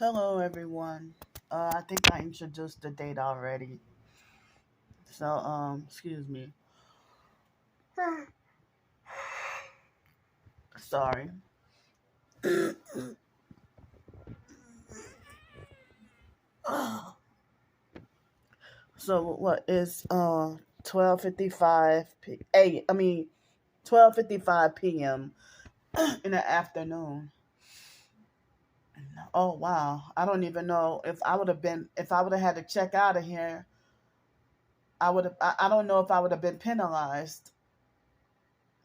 Hello, everyone. I think I introduced the date already. So, excuse me. Sorry. So, what is 12:55 I mean 12:55 p.m. in the afternoon. Oh wow! I don't even know if I would have had to check out of here. I would have. I don't know if I would have been penalized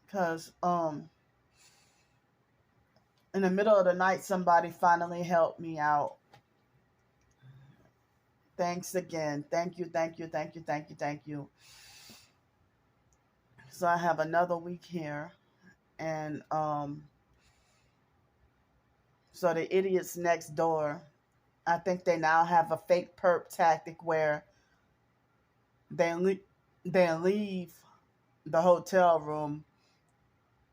because in the middle of the night somebody finally helped me out. Thanks again. Thank you, thank you, thank you, thank you, thank you. So I have another week here, and so the idiots next door, I think they now have a fake perp tactic where they le- they leave the hotel room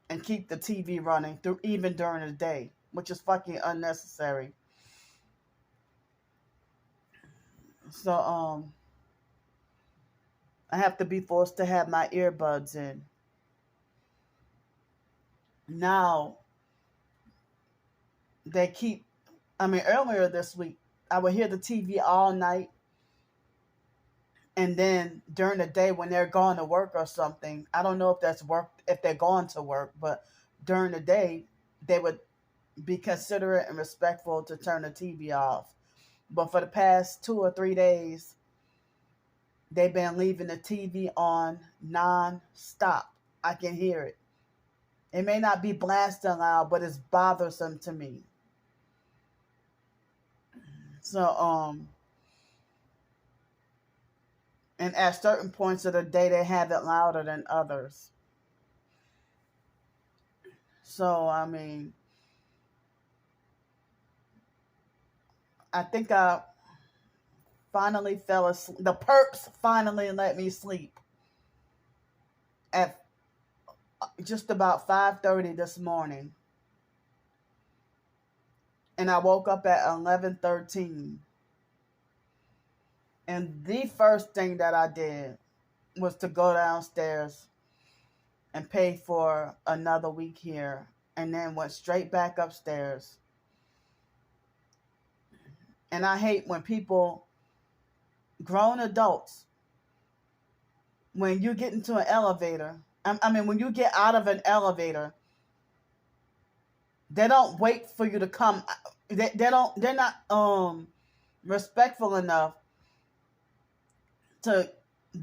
and keep the TV running through even during the day, which is fucking unnecessary. So I have to be forced to have my earbuds in. Now they keep earlier this week I would hear the TV all night, and then during the day when they're going to work or something, I don't know if that's work if they're going to work, but during the day they would be considerate and respectful to turn the TV off. But for the past 2 or 3 days, they've been leaving the TV on non-stop. I can hear it. It may not be blasting loud, but it's bothersome to me. So and at certain points of the day they have it louder than others. So I think I finally fell asleep. The perps finally let me sleep at just about 5:30 this morning, and I woke up at 11:13. And the first thing that I did was to go downstairs and pay for another week here, and then went straight back upstairs. And I hate when people, grown adults, when you get into an elevator, when you get out of an elevator, they don't wait for you to come. They're not respectful enough to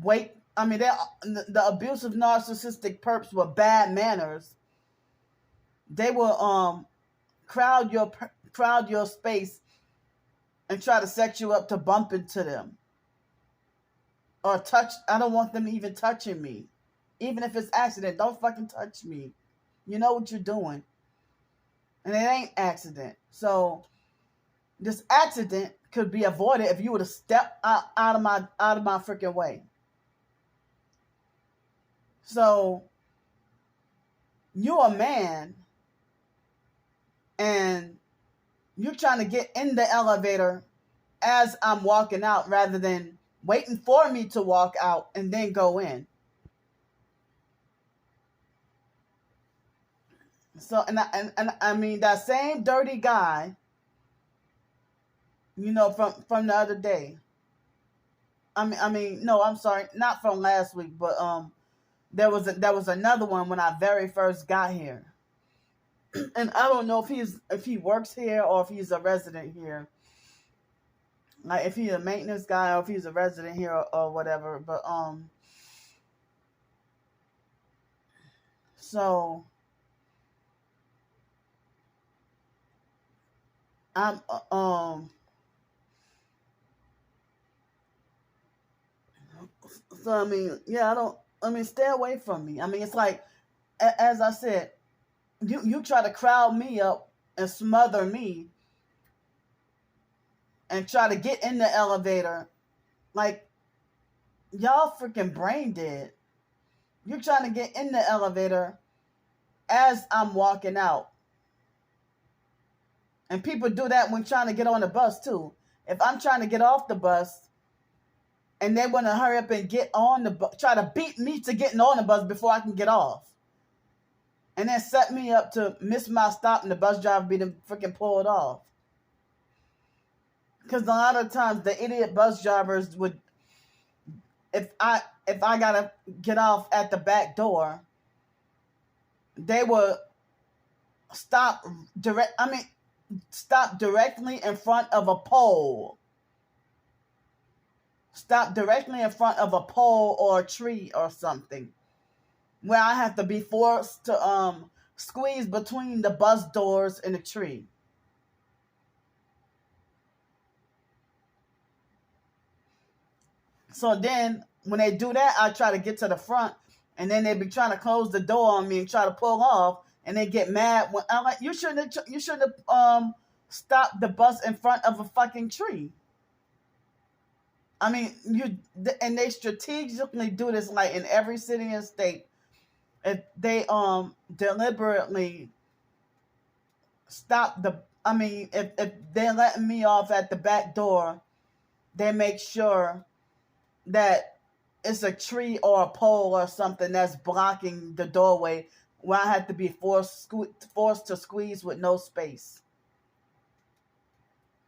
wait. The abusive narcissistic perps with bad manners. They will crowd your space and try to set you up to bump into them or touch. I don't want them even touching me, even if it's accident. Don't fucking touch me. You know what you're doing, and it ain't accident. So this accident could be avoided if you would have stepped out of my freaking way. So you're a man and you're trying to get in the elevator as I'm walking out rather than waiting for me to walk out and then go in. So that same dirty guy, from the other day. No, I'm sorry, not from last week, but there was another one when I very first got here. And I don't know if he works here or if he's a resident here. Like if he's a maintenance guy or if he's a resident here or whatever. But so I'm yeah, stay away from me. It's like, as I said, you try to crowd me up and smother me and try to get in the elevator. Like, y'all freaking brain dead. You're trying to get in the elevator as I'm walking out. And people do that when trying to get on the bus too. If I'm trying to get off the bus and they want to hurry up and get on the bus, try to beat me to getting on the bus before I can get off. And then set me up to miss my stop and the bus driver be them freaking pulled off. Because a lot of times the idiot bus drivers would, if I gotta get off at the back door, they would stop directly in front of a pole. Stop directly in front of a pole or a tree or something, where I have to be forced to squeeze between the bus doors and the tree. So then when they do that, I try to get to the front, and then they be trying to close the door on me and try to pull off, and they get mad when I'm like, you shouldn't have stopped the bus in front of a fucking tree. I mean, and they strategically do this like in every city and state. If they deliberately stop if they're letting me off at the back door, they make sure that it's a tree or a pole or something that's blocking the doorway where I have to be forced to squeeze with no space.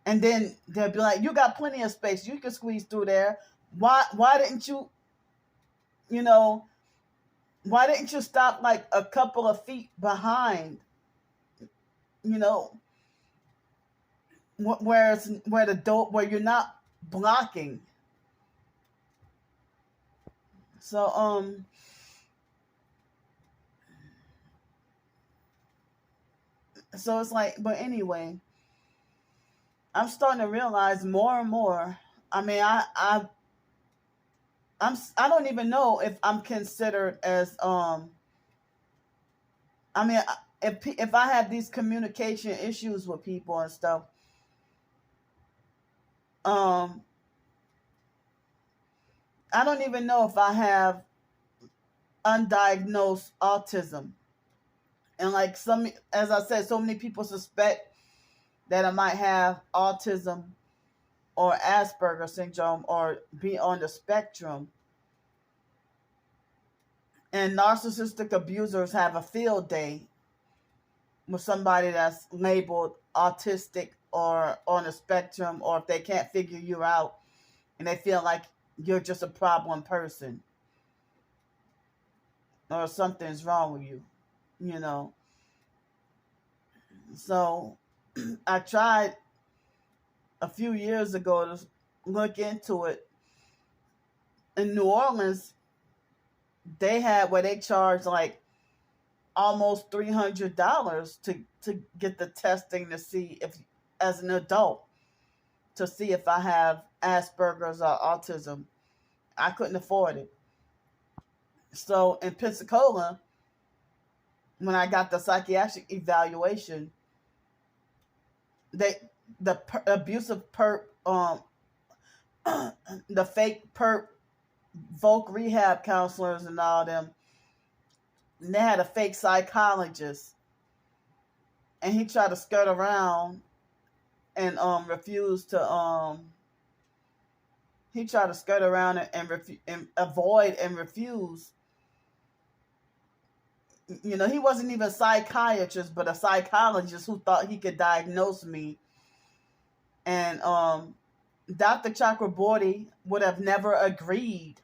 And then they'll be like, you got plenty of space. You can squeeze through there. Why didn't you, why didn't you stop like a couple of feet behind, where the door, where you're not blocking? So, so it's like, but anyway, I'm starting to realize more and more. I mean, I don't even know if I'm considered as I mean, if I have these communication issues with people and stuff, I don't even know if I have undiagnosed autism. And like as I said, so many people suspect that I might have autism or Asperger's syndrome or be on the spectrum. And narcissistic abusers have a field day with somebody that's labeled autistic or on the spectrum, or if they can't figure you out and they feel like you're just a problem person or something's wrong with you, So I tried a few years ago to look into it. In New Orleans, they had where they charge like almost $300 to get the testing to see if, as an adult, to see if I have Asperger's or autism. I couldn't afford it. So in Pensacola, when I got the psychiatric evaluation, the abusive perp, the fake perp, voc rehab counselors and all them, and they had a fake psychologist, and he tried to skirt around and refused to he tried to skirt around and avoid and refuse. He wasn't even a psychiatrist, but a psychologist who thought he could diagnose me. And Dr. Chakraborty would have never agreed,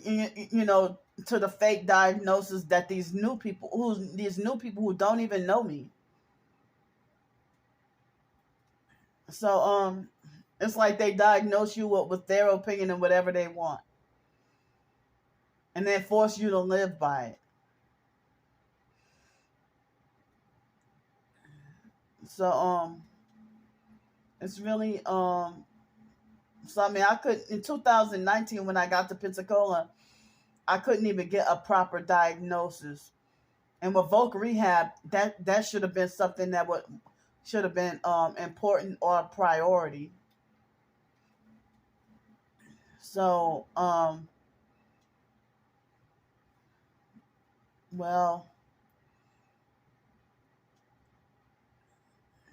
to the fake diagnosis that these new people who don't even know me. So it's like they diagnose you with their opinion and whatever they want, and then force you to live by it. So it's really so I mean, I could, in 2019 when I got to Pensacola, I couldn't even get a proper diagnosis. And with voc rehab, that should have been something that should have been important or a priority. So well,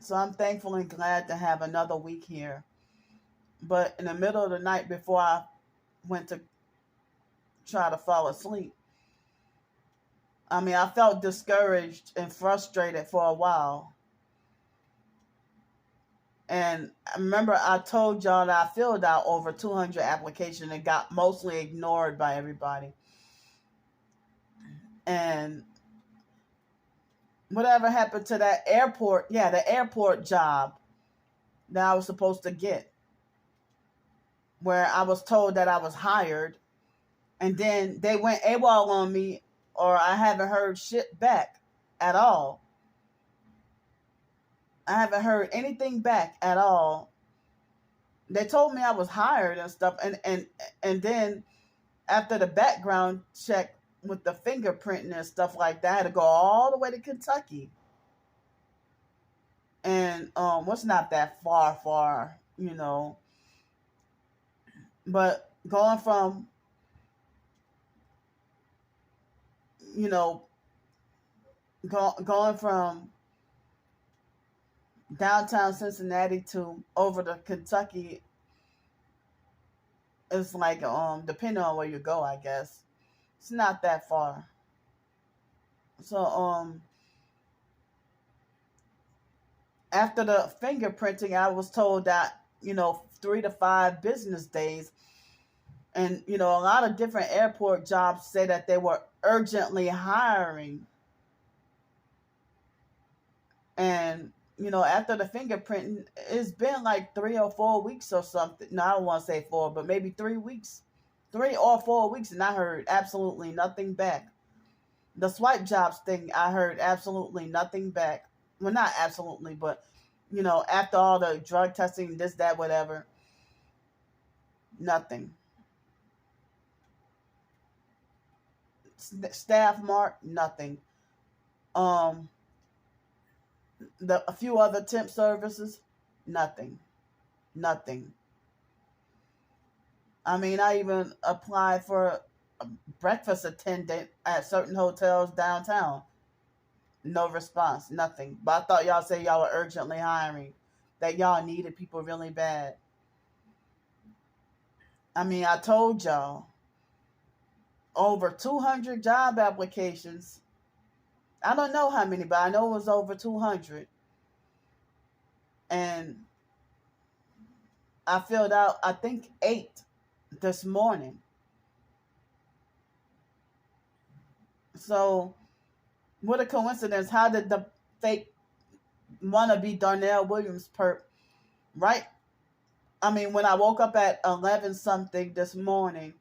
So I'm thankful and glad to have another week here. But in the middle of the night before I went to try to fall asleep, I felt discouraged and frustrated for a while. And I remember I told y'all that I filled out over 200 applications and got mostly ignored by everybody. And whatever happened to that airport, the airport job that I was supposed to get, where I was told that I was hired, and then they went AWOL on me, or I haven't heard shit back at all. I haven't heard anything back at all. They told me I was hired and stuff, and then after the background check with the fingerprinting and stuff like that, I had to go all the way to Kentucky. And what's not that far, but going from, going from downtown Cincinnati to over to Kentucky is like, depending on where you go, I guess it's not that far. So after the fingerprinting, I was told that 3 to 5 business days. And a lot of different airport jobs say that they were urgently hiring. And after the fingerprinting, it's been like 3 or 4 weeks or something. No, I don't want to say 4, but maybe 3 weeks. 3 or 4 weeks, and I heard absolutely nothing back. The swipe jobs thing, I heard absolutely nothing back. Well, not absolutely, but after all the drug testing, this, that, whatever, nothing. Staff mark, nothing. A few other temp services, nothing. I even applied for a breakfast attendant at certain hotels downtown. No response, nothing. But I thought y'all said y'all were urgently hiring, that y'all needed people really bad. I told y'all, over 200 job applications. I don't know how many, but I know it was over 200. And I filled out, I think, 8 this morning. So, what a coincidence. How did the fake wannabe Darnell Williams perp, right? When I woke up at 11 something this morning,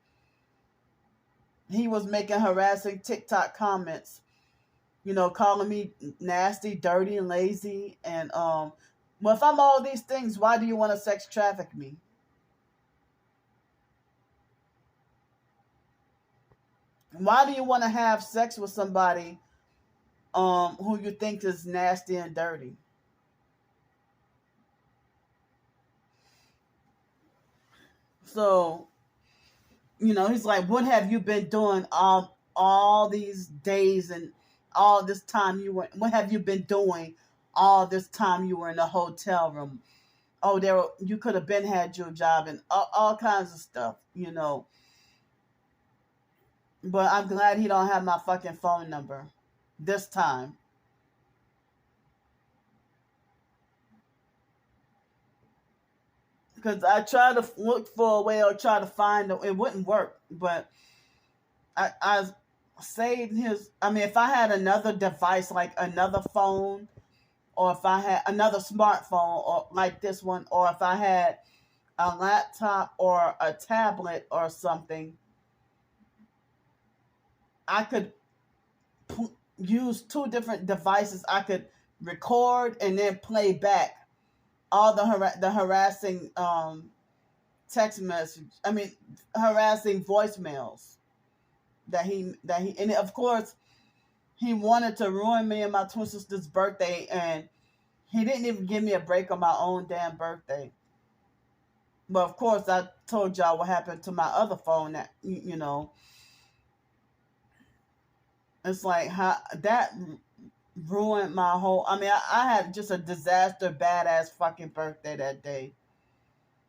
he was making harassing TikTok comments, calling me nasty, dirty, and lazy. And well, if I'm all these things, why do you want to sex traffic me? Why do you want to have sex with somebody who you think is nasty and dirty? So, he's like, what have you been doing all these days and all this time what have you been doing all this time you were in the hotel room? Oh, you could have been had your job, and all kinds of stuff, But I'm glad he don't have my fucking phone number this time. Because I tried to look for a way or try to find it wouldn't work. But I saved his. If I had another device, like another phone, or if I had another smartphone, or like this one, or if I had a laptop or a tablet or something, I could use 2 different devices. I could record and then play back all the harassing text message. Harassing voicemails that he and of course he wanted to ruin me and my twin sister's birthday, and he didn't even give me a break on my own damn birthday. But of course, I told y'all what happened to my other phone. That it's like how that ruined my whole. I mean, I had just a disaster, badass fucking birthday that day.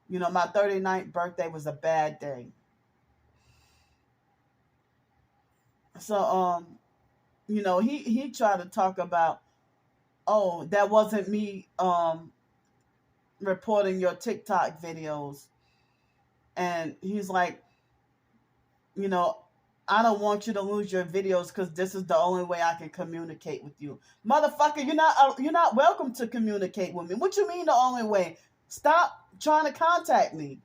You know, my 39th birthday was a bad day. So, you know, he tried to talk about, oh, that wasn't me reporting your TikTok videos. And he's like, you know, I don't want you to lose your videos because this is the only way I can communicate with you. Motherfucker, you're not welcome to communicate with me. What you mean the only way? Stop trying to contact me.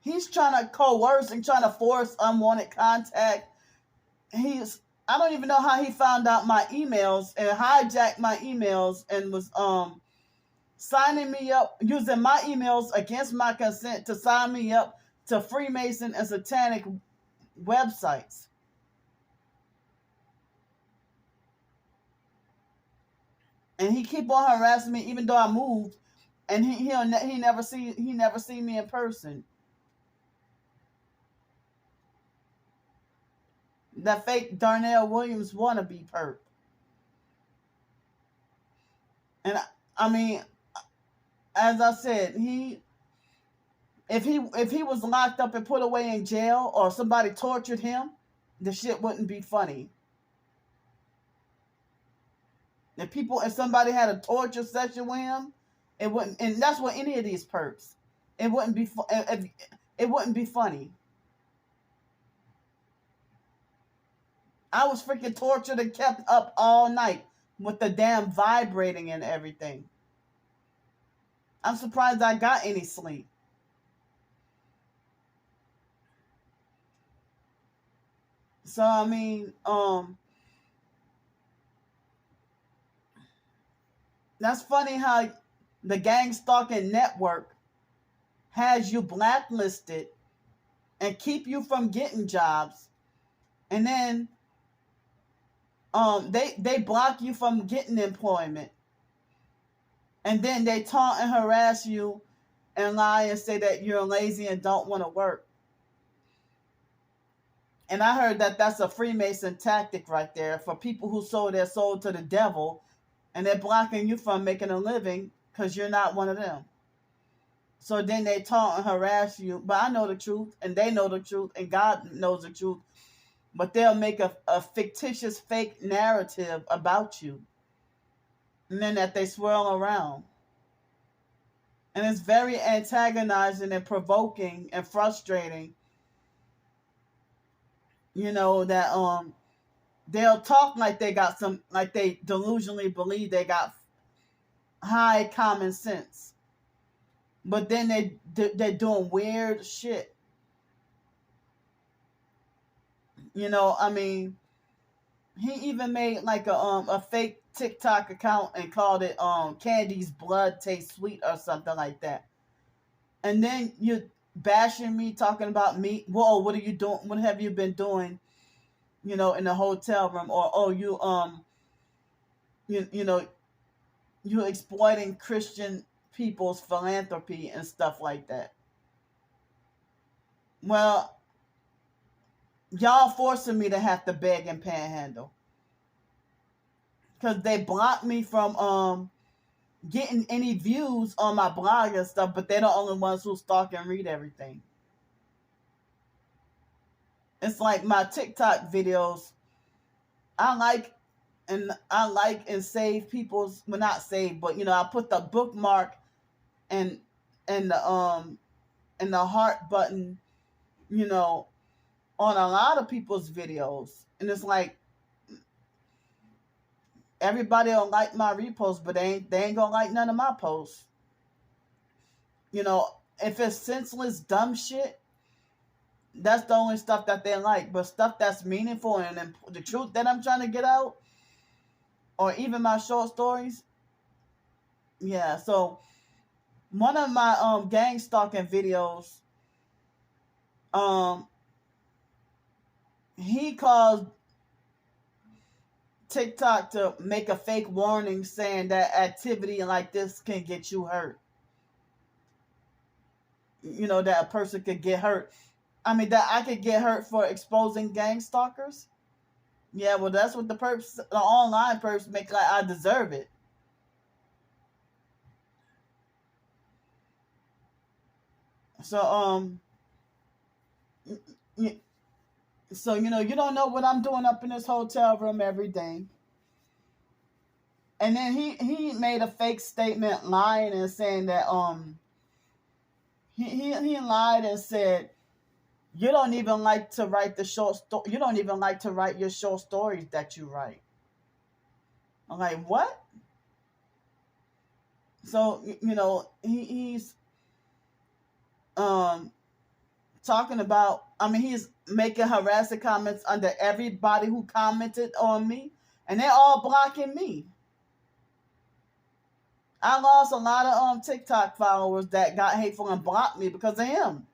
He's trying to coerce and trying to force unwanted contact. I don't even know how he found out my emails and hijacked my emails and was signing me up, using my emails against my consent to sign me up to Freemason and satanic websites. And he keep on harassing me even though I moved, and he never see me in person. That fake Darnell Williams wannabe perp. And I mean, as I said, if he was locked up and put away in jail or somebody tortured him, the shit wouldn't be funny. If somebody had a torture session with him, it wouldn't, and that's what any of these perps. It wouldn't be funny. I was freaking tortured and kept up all night with the damn vibrating and everything. I'm surprised I got any sleep. So I mean, that's funny how the gang stalking network has you blacklisted and keep you from getting jobs, and then they block you from getting employment, and then they taunt and harass you and lie and say that you're lazy and don't want to work. And I heard that that's a Freemason tactic right there for people who sold their soul to the devil, and they're blocking you from making a living because you're not one of them. So then they taunt and harass you. But I know the truth, and they know the truth, and God knows the truth. But they'll make a fictitious fake narrative about you, and then that they swirl around. And it's very antagonizing and provoking and frustrating. You know, that they'll talk like they got like they delusionally believe they got high common sense. But then they're doing weird shit. You know, I mean, he even made like a fake TikTok account and called it Candy's Blood Tastes Sweet or something like that. And then you're bashing me, talking about me. Whoa, what are you doing? What have you been doing? You know, in the hotel room, or oh, you know, you're exploiting Christian people's philanthropy and stuff like that. Well, y'all forcing me to have to beg and panhandle because they blocked me from getting any views on my blog and stuff, but they're the only ones who stalk and read everything. It's like my TikTok videos, I like and save people's, well, not save, but you know, I put the bookmark and the heart button, you know, on a lot of people's videos. And it's like everybody will like my reposts, but they ain't gonna like none of my posts. You know, if it's senseless dumb shit, that's the only stuff that they like. But stuff that's meaningful and the truth that I'm trying to get out, or even my short stories, yeah. So one of my gang stalking videos, he caused TikTok to make a fake warning saying that activity like this can get you hurt. You know, that a person could get hurt. I mean, that I could get hurt for exposing gang stalkers. Yeah, well, that's what the online perps make like I deserve it. So y- so you don't know what I'm doing up in this hotel room every day. And then he made a fake statement lying and saying that he lied and said you don't even like to write the short story. You don't even like to write your short stories that you write. I'm like, what? So he's um talking about. I mean, he's making harassing comments under everybody who commented on me, and they're all blocking me. I lost a lot of TikTok followers that got hateful and blocked me because of him.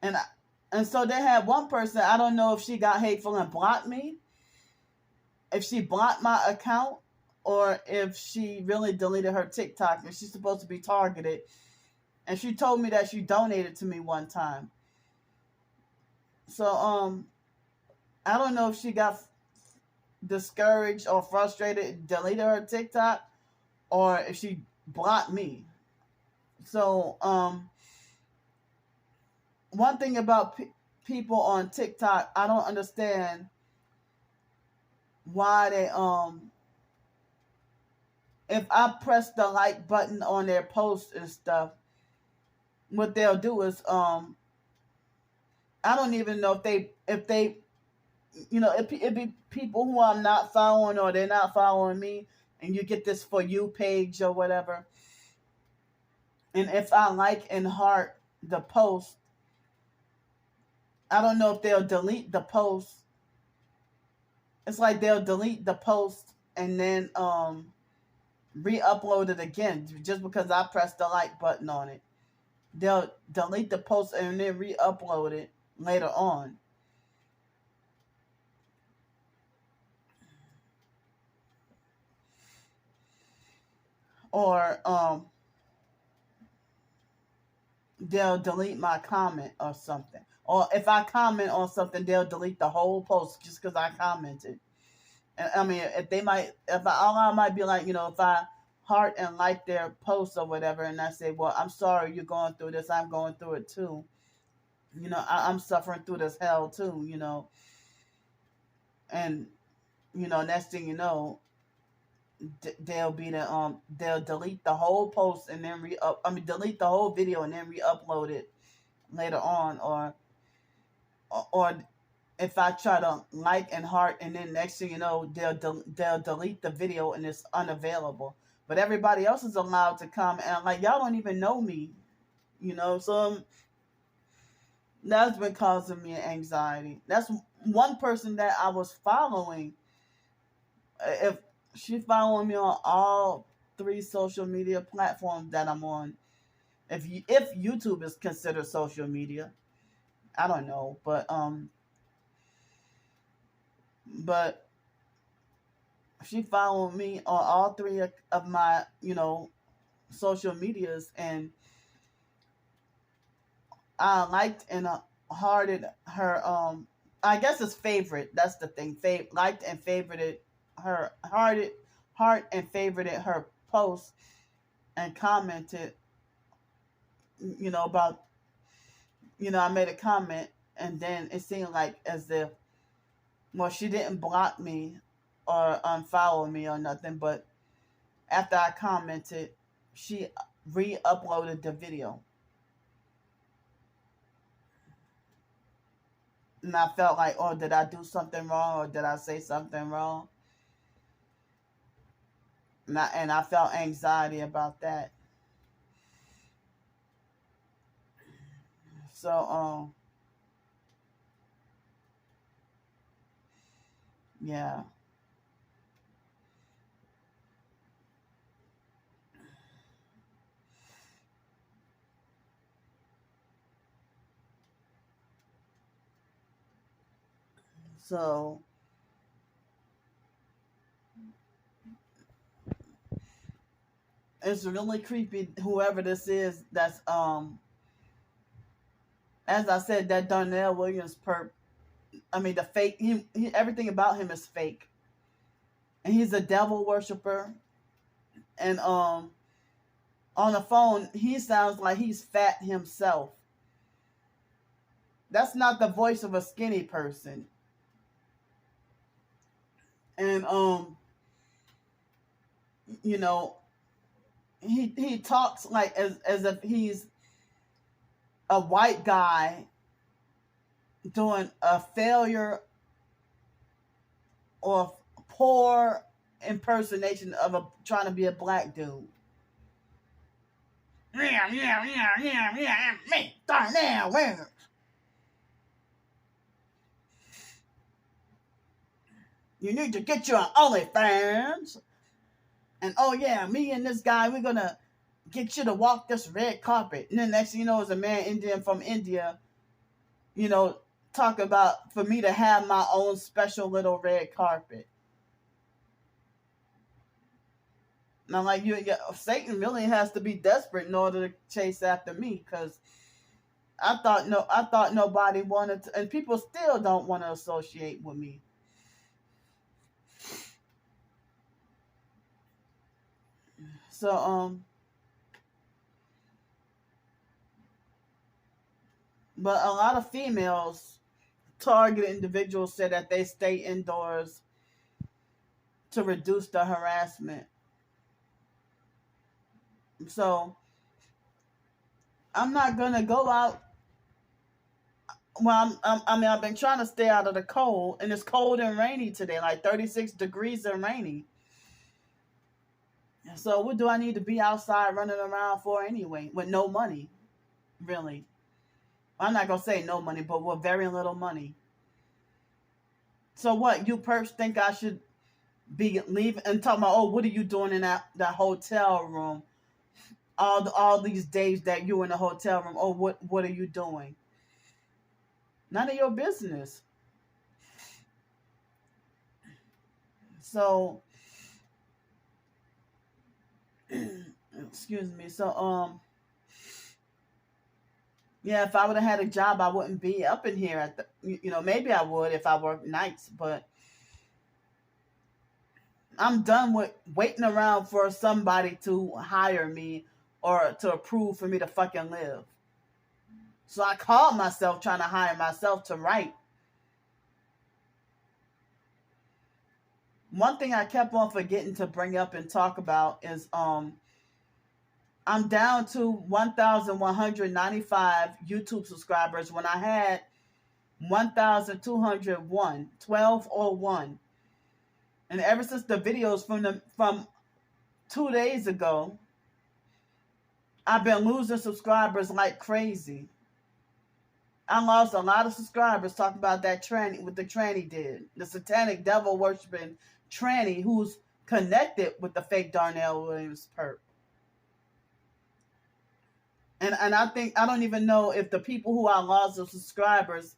And and so they had one person. I don't know if she got hateful and blocked me, if she blocked my account, or if she really deleted her TikTok and she's supposed to be targeted. And she told me that she donated to me one time. So I don't know if she got discouraged or frustrated, deleted her TikTok, or if she blocked me. So one thing about people on TikTok, I don't understand why they if I press the like button on their posts and stuff, what they'll do is I don't even know if they it be people who I'm not following or they're not following me, and you get this for you page or whatever. And if I like and heart the post, I don't know if they'll delete the post. It's like they'll delete the post and then re-upload it again just because I pressed the like button on it. They'll delete the post and then re-upload it later on. Or they'll delete my comment or something. Or if I comment on something, they'll delete the whole post just because I commented. And I mean, if they might, if I, all I might be like, if I heart and like their post or whatever, and I say, well, I'm sorry you're going through this. I'm going through it too. I'm suffering through this hell too. And next thing you know, they'll delete the whole post and then delete the whole video and then re-upload it later on, or if I try to like and heart and then next thing you know they'll delete the video and it's unavailable, but everybody else is allowed to come, and I'm like, y'all don't even know me, so that's been causing me anxiety. That's one person that I was following. If she's following me on all three social media platforms that I'm on, if YouTube is considered social media, I don't know, but she followed me on all three of my social medias, and I liked and hearted her I guess it's favorite, that's the thing, liked and favorited her, heart and favorited her post, and commented about I made a comment, and then it seemed like as if, well, she didn't block me or unfollow me or nothing, but after I commented, she re-uploaded the video. And I felt like, oh, did I do something wrong or did I say something wrong? And I felt anxiety about that. So, yeah. So, it's really creepy, whoever this is that's as I said, that Darnell Williams perp, I mean, the fake, everything about him is fake. And he's a devil worshiper. And on the phone, he sounds like he's fat himself. That's not the voice of a skinny person. And you know, he talks like as if he's a white guy doing a failure or poor impersonation of trying to be a black dude. Yeah, me, Darnell Williams. You need to get you an OnlyFans. And oh yeah, me and this guy, we're gonna get you to walk this red carpet. And then next thing you know, is a man Indian from India, talk about for me to have my own special little red carpet. Now, like Satan really has to be desperate in order to chase after me, because I thought nobody wanted to, and people still don't want to associate with me. So but a lot of females, targeted individuals, said that they stay indoors to reduce the harassment. So I'm not gonna go out. Well, I've been trying to stay out of the cold, and it's cold and rainy today, like 36 degrees and rainy. So what do I need to be outside running around for anyway, with no money, really? I'm not gonna say no money, but with very little money. So what, you perps think I should be leaving and talking about, oh, what are you doing in that hotel room? All these days that you're in the hotel room, oh, what are you doing? None of your business. So, excuse me. So, yeah, if I would have had a job, I wouldn't be up in here at the, maybe I would if I worked nights, but I'm done with waiting around for somebody to hire me or to approve for me to fucking live. So I called myself trying to hire myself to write. One thing I kept on forgetting to bring up and talk about is I'm down to 1,195 YouTube subscribers when I had 1,201, 1201. And ever since the videos from 2 days ago, I've been losing subscribers like crazy. I lost a lot of subscribers talking about that tranny, what the tranny did. The satanic devil worshiping tranny who's connected with the fake Darnell Williams perp. And I don't even know if the people who I lost the subscribers,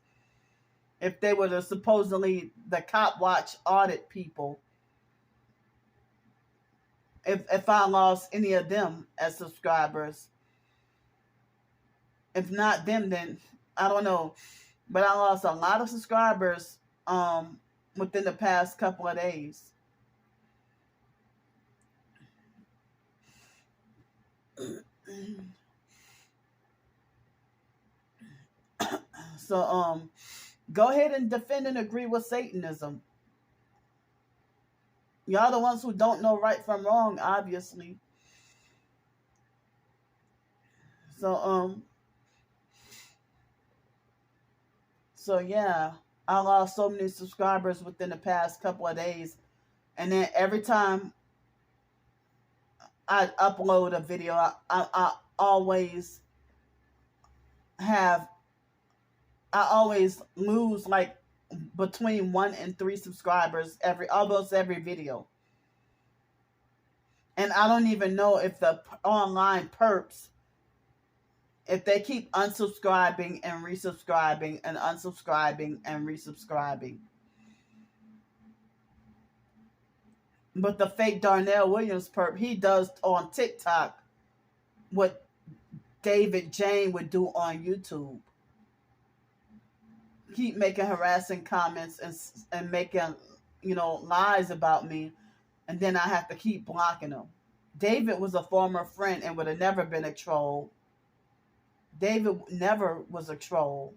if they were supposedly the cop watch audit people, if I lost any of them as subscribers. If not them, then I don't know. But I lost a lot of subscribers within the past couple of days. So go ahead and defend and agree with Satanism. Y'all the ones who don't know right from wrong, obviously. So yeah, I lost so many subscribers within the past couple of days. And then every time I upload a video, I always lose like between 1 and 3 subscribers almost every video. And I don't even know if the online perps, if they keep unsubscribing and resubscribing and unsubscribing and resubscribing. But the fake Darnell Williams perp, he does on TikTok what David Jane would do on YouTube. keep making harassing comments and making, lies about me, and then I have to keep blocking them. David was a former friend and would have never been a troll. David never was a troll.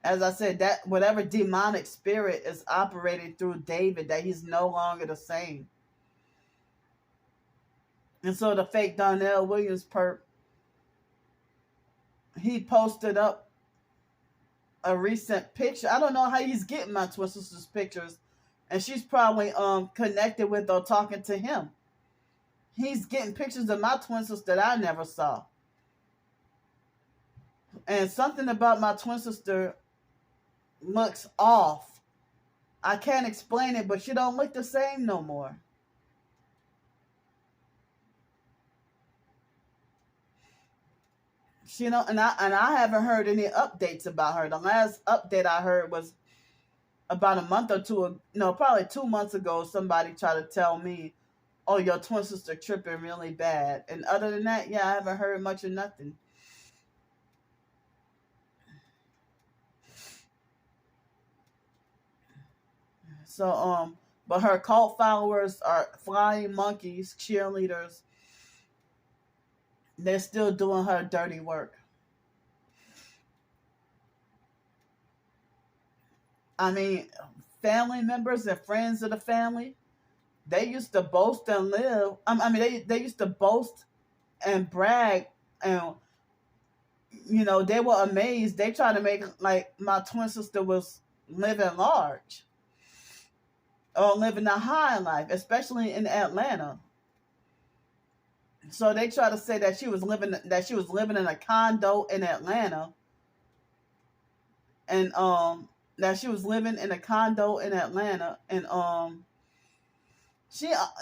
As I said, that whatever demonic spirit is operating through David, that he's no longer the same. And so the fake Darnell Williams perp, he posted up a recent picture. I don't know how he's getting my twin sister's pictures, and she's probably connected with or talking to him. He's getting pictures of my twin sister that I never saw. And something about my twin sister looks off. I can't explain it, but she don't look the same no more. She don't, and I haven't heard any updates about her. The last update I heard was about a month or two, probably 2 months ago. Somebody tried to tell me, "Oh, your twin sister tripping really bad." And other than that, yeah, I haven't heard much of nothing. So, but her cult followers are flying monkeys, cheerleaders. They're still doing her dirty work. I mean, family members and friends of the family, they used to boast and live. I mean, they used to boast and brag, and they were amazed. They tried to make like my twin sister was living large or living a high life, especially in Atlanta. So they try to say that she was living in a condo in Atlanta, and that she was living in a condo in Atlanta, and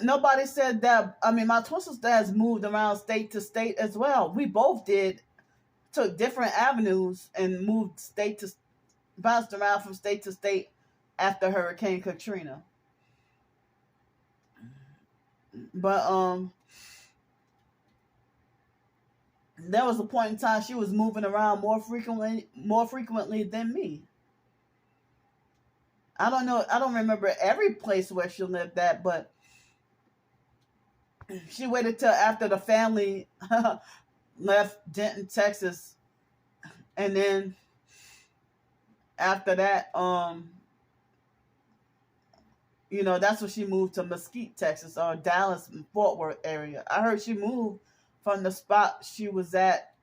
nobody said that. I mean, my twin sister has moved around state to state as well. We both took different avenues and bounced around from state to state after Hurricane Katrina. But there was a point in time she was moving around more frequently than me. I don't know. I don't remember every place where she lived at, but she waited till after the family left Denton, Texas, and then after that, that's when she moved to Mesquite, Texas, or Dallas, Fort Worth area. I heard she moved from the spot she was at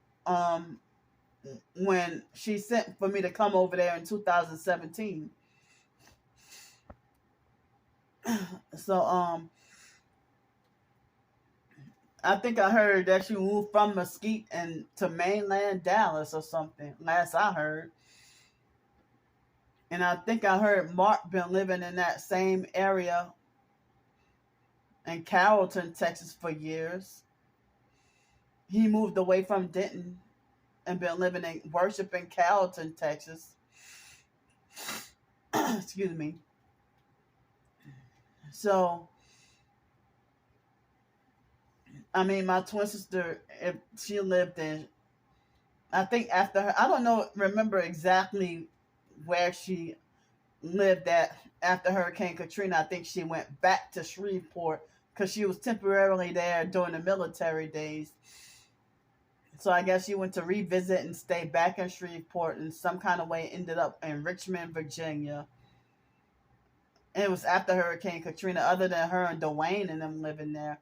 when she sent for me to come over there in 2017. So I think I heard that she moved from Mesquite and to mainland Dallas or something, last I heard. And I think I heard Mark been living in that same area in Carrollton, Texas for years. He moved away from Denton and been living in worship in Carrollton, Texas. Excuse me. So, I mean, my twin sister, if she lived in, I think after her, I don't remember exactly where she lived at after Hurricane Katrina. I think she went back to Shreveport because she was temporarily there during the military days. So I guess she went to revisit and stay back in Shreveport, and some kind of way ended up in Richmond, Virginia. And it was after Hurricane Katrina, other than her and Dwayne and them living there.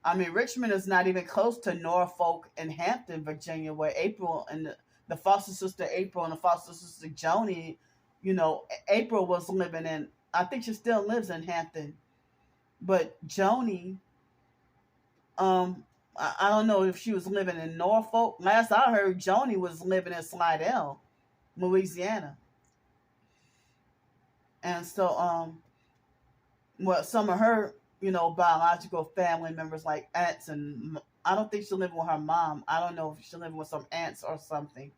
I mean, Richmond is not even close to Norfolk and Hampton, Virginia, where April and the foster sister April and the foster sister Joni, April was living in, I think she still lives in Hampton. But Joni, I don't know if she was living in Norfolk. Last I heard, Joni was living in Slidell, Louisiana. And so, some of her, biological family members, like aunts, and I don't think she lived with her mom. I don't know if she lived with some aunts or something.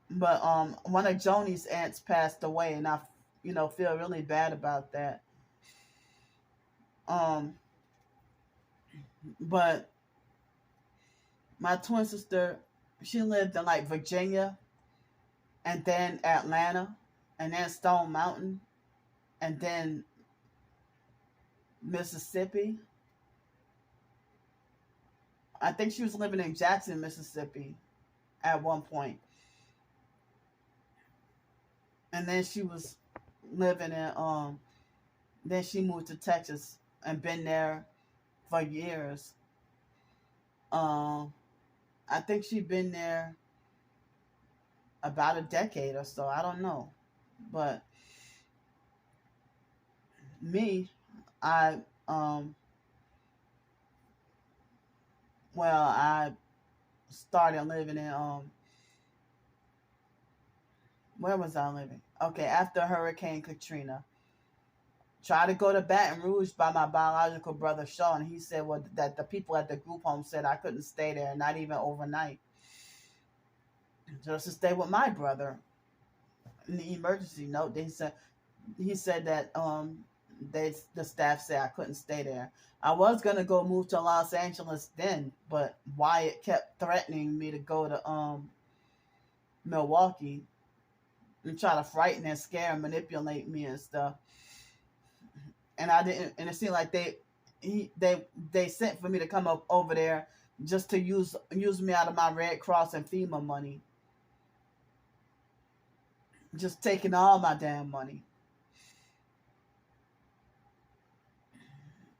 But one of Joni's aunts passed away, and I, feel really bad about that. But my twin sister, she lived in like Virginia, and then Atlanta, and then Stone Mountain, and then Mississippi. I think she was living in Jackson, Mississippi at one point. And then she was living in then she moved to Texas and been there for years. I think she'd been there about a decade or so. I don't know. But me, I I started living in where was I living? Okay, after Hurricane Katrina. Tried to go to Baton Rouge by my biological brother Sean. He said that the people at the group home said I couldn't stay there, not even overnight. Just to stay with my brother. In the emergency note, he said that the staff said I couldn't stay there. I was gonna go move to Los Angeles then, but Wyatt kept threatening me to go to Milwaukee and try to frighten and scare and manipulate me and stuff. And I didn't. And it seemed like they sent for me to come up over there just to use me out of my Red Cross and FEMA money, just taking all my damn money.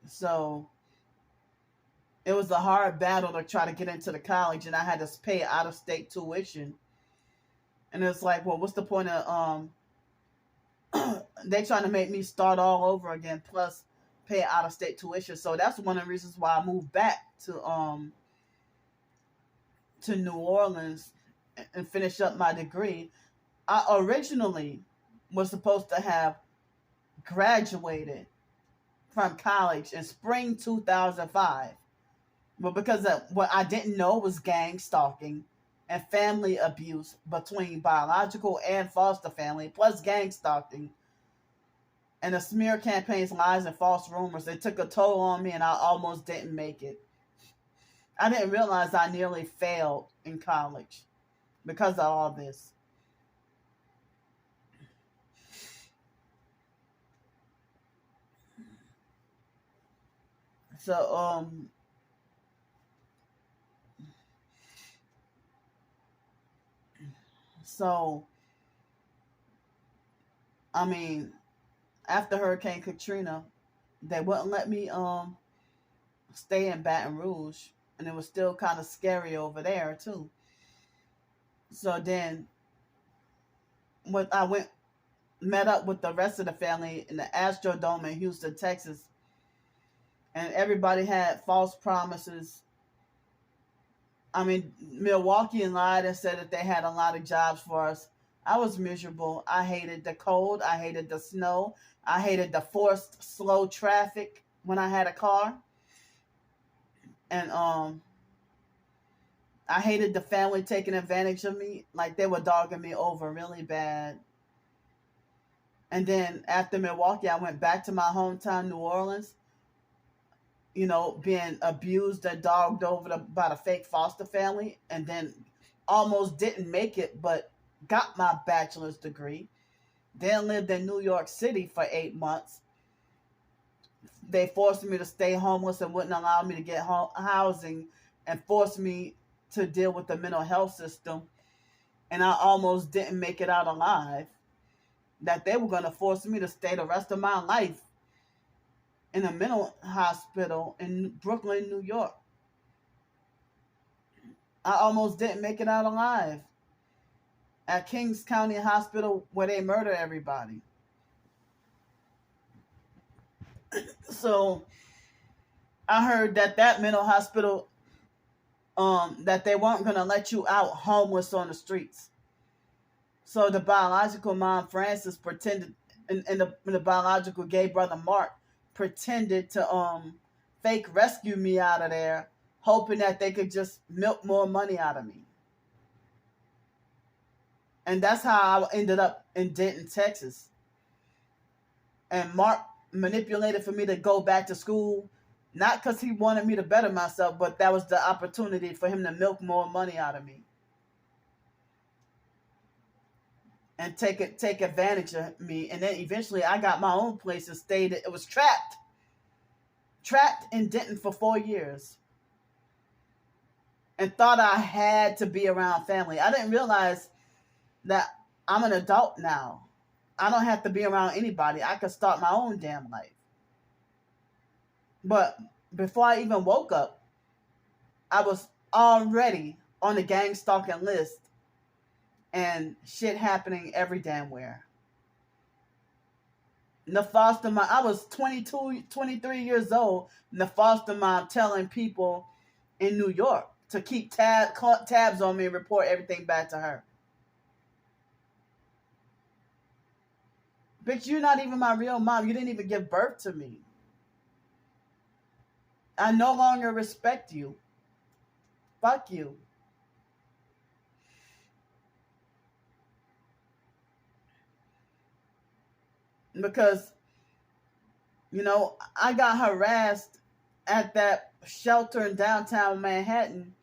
So it was a hard battle to try to get into the college, and I had to pay out of state tuition. And it's like, well, what's the point of they trying to make me start all over again, plus pay out of state tuition. So that's one of the reasons why I moved back to New Orleans and finish up my degree. I originally was supposed to have graduated from college in spring 2005. But because of what I didn't know was gang stalking and family abuse between biological and foster family, plus gang stalking, and the smear campaigns, lies, and false rumors, it took a toll on me, and I almost didn't make it. I didn't realize I nearly failed in college because of all this. So, I mean, after Hurricane Katrina, they wouldn't let me stay in Baton Rouge, and it was still kind of scary over there too. So then, when I met up with the rest of the family in the Astrodome in Houston, Texas, and everybody had false promises. I mean, Milwaukee lied and said that they had a lot of jobs for us. I was miserable. I hated the cold. I hated the snow. I hated the forced slow traffic when I had a car. And I hated the family taking advantage of me. Like, they were dogging me over really bad. And then after Milwaukee, I went back to my hometown, New Orleans, being abused and dogged over by the fake foster family, and then almost didn't make it, but got my bachelor's degree. Then lived in New York City for 8 months. They forced me to stay homeless and wouldn't allow me to get housing, and forced me to deal with the mental health system. And I almost didn't make it out alive. That they were going to force me to stay the rest of my life in a mental hospital in Brooklyn, New York. I almost didn't make it out alive at Kings County Hospital, where they murder everybody. So I heard that mental hospital, that they weren't going to let you out homeless on the streets. So the biological mom, Frances, pretended, and the biological gay brother, Mark, pretended to fake rescue me out of there, hoping that they could just milk more money out of me. And that's how I ended up in Denton, Texas. And Mark manipulated for me to go back to school, not because he wanted me to better myself, but that was the opportunity for him to milk more money out of me. and take advantage of me. And then eventually I got my own place and stayed. It was trapped in Denton for 4 years, and thought I had to be around family. I didn't realize that I'm an adult now. I don't have to be around anybody. I could start my own damn life. But before I even woke up, I was already on the gang stalking list, and shit happening every damn where. The foster mom, I was 22, 23 years old, and the foster mom telling people in New York to keep tabs on me and report everything back to her. Bitch, you're not even my real mom. You didn't even give birth to me. I no longer respect you. Fuck you. Because, I got harassed at that shelter in downtown Manhattan.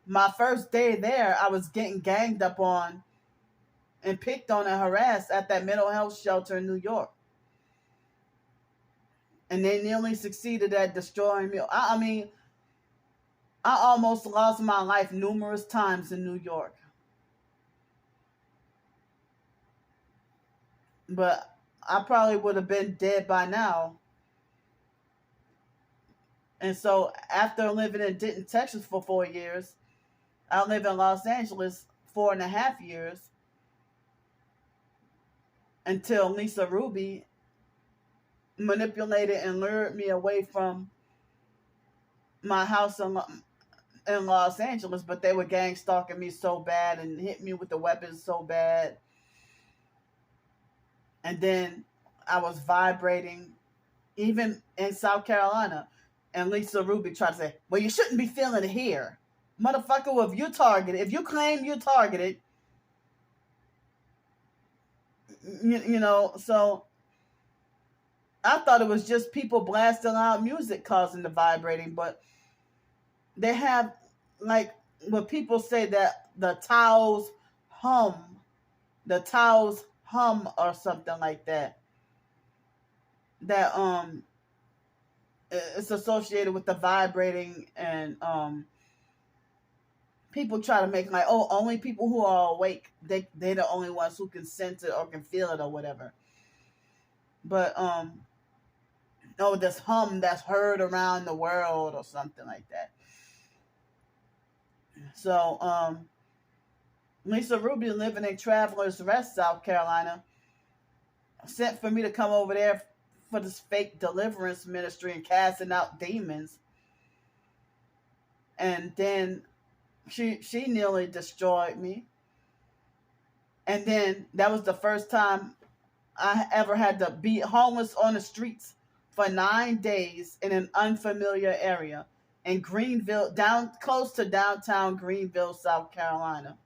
My first day there, I was getting ganged up on and picked on and harassed at that mental health shelter in New York. And they nearly succeeded at destroying me. I mean, I almost lost my life numerous times in New York. But I probably would have been dead by now. And so after living in Denton, Texas for 4 years, I lived in Los Angeles 4.5 years until Lisa Ruby manipulated and lured me away from my house in Los Angeles. But they were gang stalking me so bad and hit me with the weapons so bad. And then I was vibrating, even in South Carolina. And Lisa Ruby tried to say, well, you shouldn't be feeling it here. Motherfucker, well, if you targeted, if you claim you're targeted, so I thought it was just people blasting loud music causing the vibrating. But they have, like, what people say that the towels hum or something like that. That it's associated with the vibrating, and people try to make like, oh, only people who are awake, they're the only ones who can sense it or can feel it or whatever. But this hum that's heard around the world or something like that. So Lisa Ruby, living in Travelers Rest, South Carolina, sent for me to come over there for this fake deliverance ministry and casting out demons. And then she nearly destroyed me. And then that was the first time I ever had to be homeless on the streets for 9 days in an unfamiliar area in Greenville, close to downtown Greenville, South Carolina.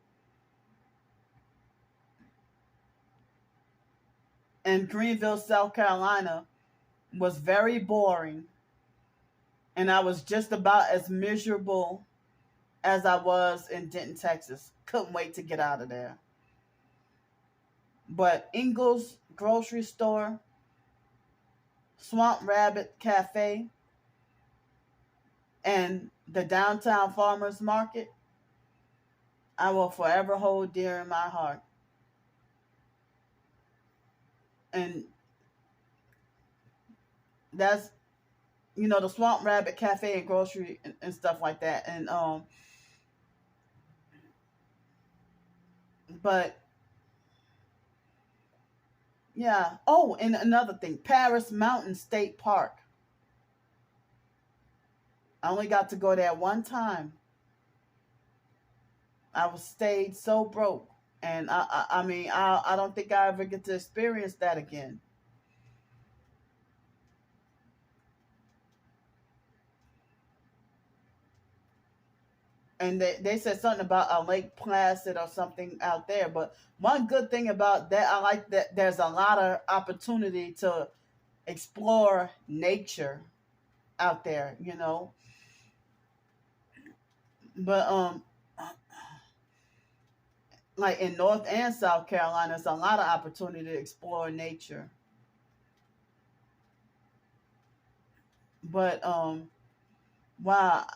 And Greenville, South Carolina was very boring. And I was just about as miserable as I was in Denton, Texas. Couldn't wait to get out of there. But Ingles grocery store, Swamp Rabbit Cafe, and the downtown farmers market, I will forever hold dear in my heart. And that's, the Swamp Rabbit Cafe and grocery and stuff like that. And but yeah. Oh, and another thing, Paris Mountain State Park. I only got to go there one time. I stayed so broke, and I don't think I ever get to experience that again. And they said something about a Lake Placid or something out there. But one good thing about that, I like that there's a lot of opportunity to explore nature out there, But like in North and South Carolina, there's a lot of opportunity to explore nature. But wow,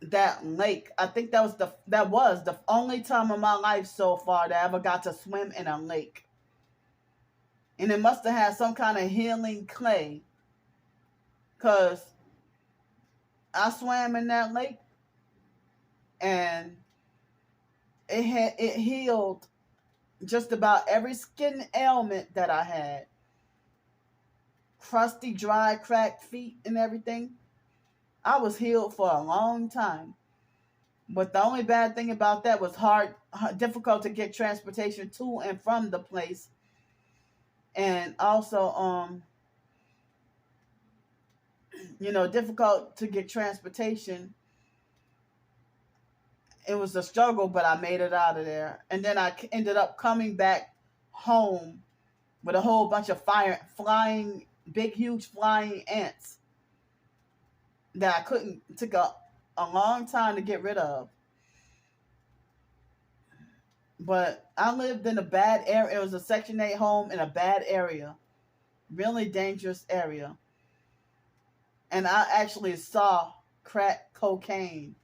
that lake, I think that was the only time in my life so far that I ever got to swim in a lake. And it must have had some kind of healing clay, because I swam in that lake and it healed just about every skin ailment that I had. Crusty, dry, cracked feet and everything. I was healed for a long time. But the only bad thing about that was difficult to get transportation to and from the place. And also, difficult to get transportation. It was a struggle, but I made it out of there. And then I ended up coming back home with a whole bunch of flying, big, huge flying ants that I couldn't, took a long time to get rid of. But I lived in a bad area. It was a Section 8 home in a bad area. Really dangerous area. And I actually saw crack cocaine.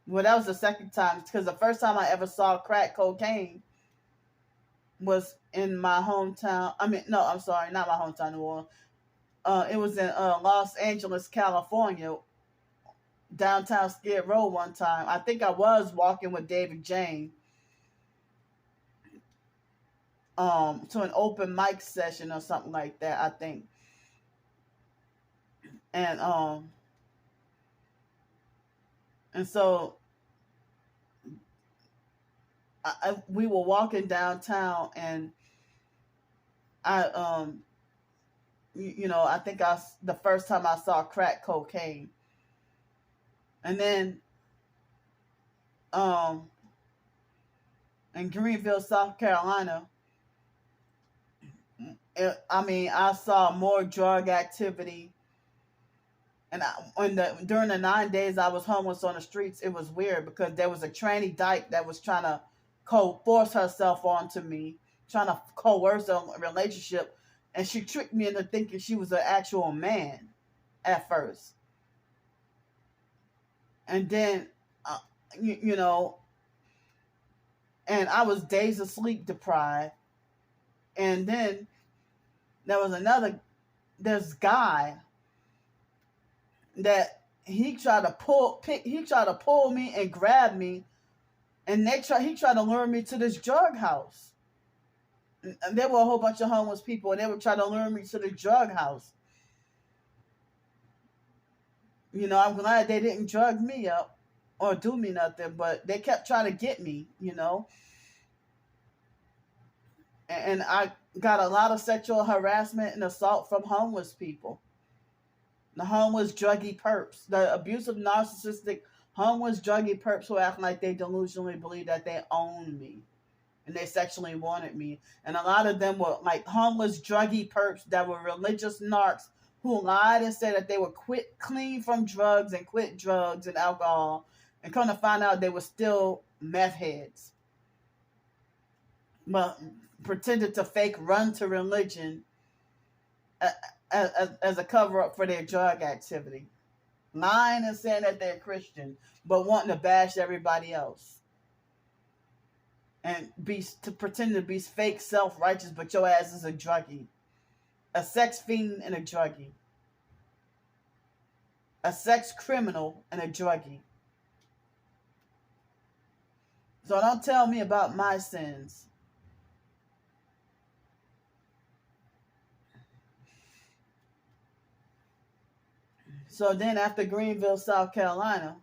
Well, that was the second time, because the first time I ever saw crack cocaine was in my hometown. No, I'm sorry, not my hometown, New Orleans. It was in Los Angeles, California, downtown Skid Row one time. I think I was walking with David Jane to an open mic session or something like that, I think. And so we were walking downtown, and I I think the first time I saw crack cocaine. And then in Greenville, South Carolina, I saw more drug activity. And during the 9 days I was homeless on the streets, it was weird, because there was a tranny dyke that was trying to force herself onto me, trying to coerce a relationship. And she tricked me into thinking she was an actual man at first. And then, and I was days of sleep deprived. And then there was this guy that he tried to pull me and grab me, and he tried to lure me to this drug house. And there were a whole bunch of homeless people, and they were trying to lure me to the drug house. I'm glad they didn't drug me up or do me nothing, but they kept trying to get me, And I got a lot of sexual harassment and assault from homeless people. The homeless druggy perps, the abusive, narcissistic, homeless druggy perps who act like they delusionally believe that they own me and they sexually wanted me. And a lot of them were like homeless druggy perps that were religious narcs who lied and said that they were clean from drugs and quit drugs and alcohol, and come to find out they were still meth heads. But pretended to fake run to religion as a cover-up for their drug activity. Lying and saying that they're Christian, but wanting to bash everybody else. And to pretend to be fake self-righteous, but your ass is a druggie. A sex fiend and a druggie. A sex criminal and a druggie. So don't tell me about my sins. So then after Greenville, South Carolina,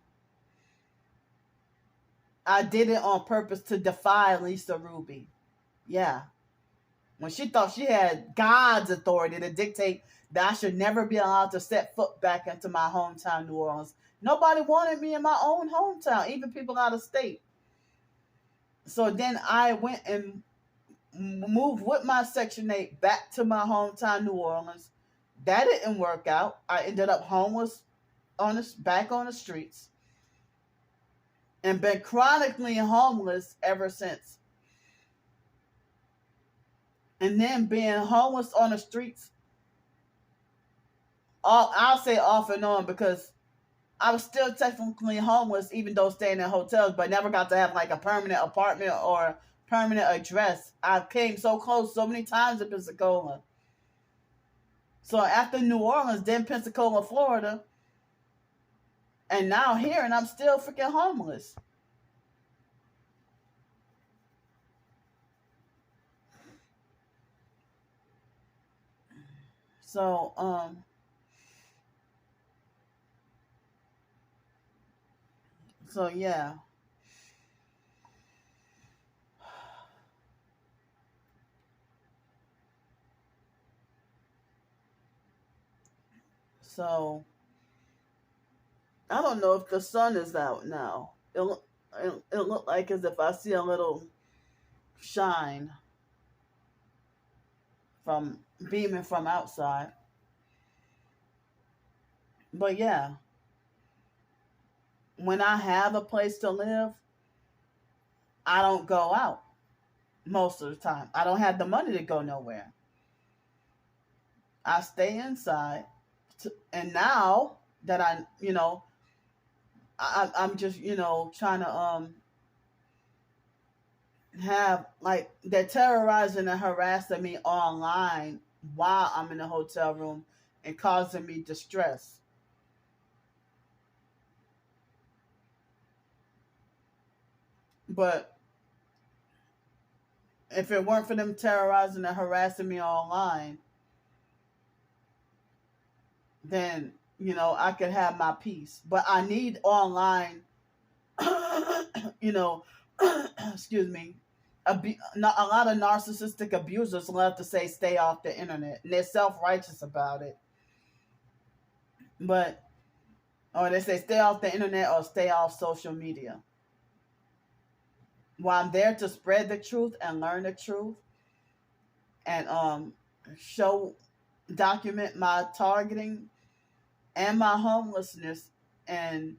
I did it on purpose to defy Lisa Ruby. Yeah. When she thought she had God's authority to dictate that I should never be allowed to set foot back into my hometown, New Orleans. Nobody wanted me in my own hometown, even people out of state. So then I went and moved with my Section 8 back to my hometown, New Orleans. That didn't work out. I ended up homeless, back on the streets. and been chronically homeless ever since. And then being homeless on the streets, I'll say off and on, because I was still technically homeless even though staying in hotels, but never got to have like a permanent apartment or permanent address. I came so close so many times to Pensacola. So after New Orleans, then Pensacola, Florida, and now here, and I'm still freaking homeless. So, yeah. So I don't know if the sun is out now. It look like as if I see a little shine from beaming from outside. But yeah, when I have a place to live, I don't go out most of the time. I don't have the money to go nowhere. I stay inside. And now that I'm just, trying to have, like, they're terrorizing and harassing me online while I'm in the hotel room and causing me distress. But if it weren't for them terrorizing and harassing me online, then I could have my peace. But I need online, you know, excuse me. Not a lot of narcissistic abusers love to say stay off the internet, and they're self-righteous about it. But or they say stay off the internet or stay off social media. Well, I'm there to spread the truth and learn the truth, and show document my targeting and my homelessness, and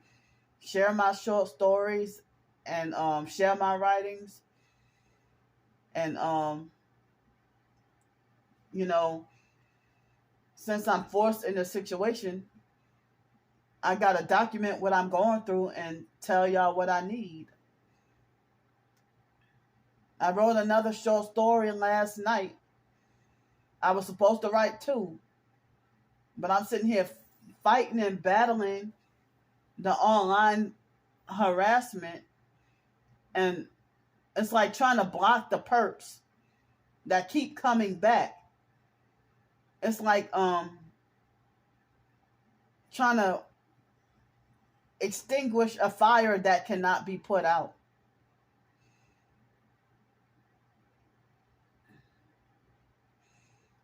share my short stories, and share my writings, and you know since I'm forced in a situation, I gotta document what I'm going through and tell y'all what I need. I wrote another short story last night. I was supposed to write two, but I'm sitting here fighting and battling the online harassment, and it's like trying to block the perps that keep coming back. It's like trying to extinguish a fire that cannot be put out.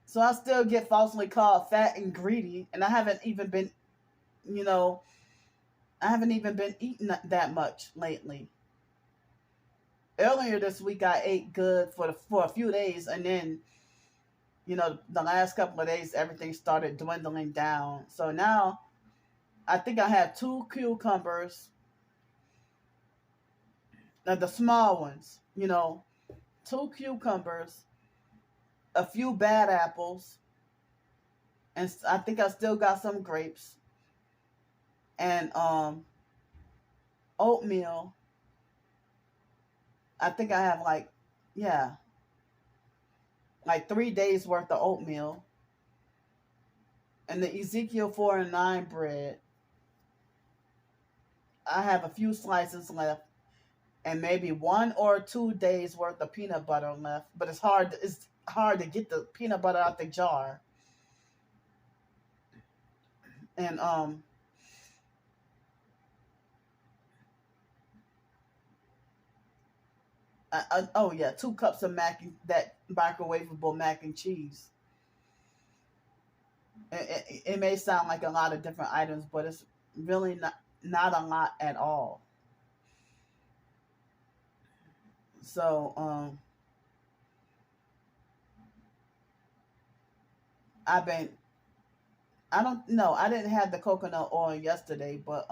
So I still get falsely called fat and greedy, and I haven't even been, you know, I haven't even been eating that much lately. Earlier this week, I ate good for a few days, and then, the last couple of days, everything started dwindling down. So now, I think I have two cucumbers, the small ones, two cucumbers, a few bad apples, and I think I still got some grapes, and oatmeal. I think I have yeah, like 3 days worth of oatmeal, and the Ezekiel 4 and 9 bread. I have a few slices left, and maybe 1 or 2 days worth of peanut butter left. But it's hard. It's hard to get the peanut butter out the jar. And oh yeah, 2 cups of that microwavable mac and cheese. It may sound like a lot of different items, but it's really not a lot at all. So I've been I don't know. I didn't have the coconut oil yesterday, but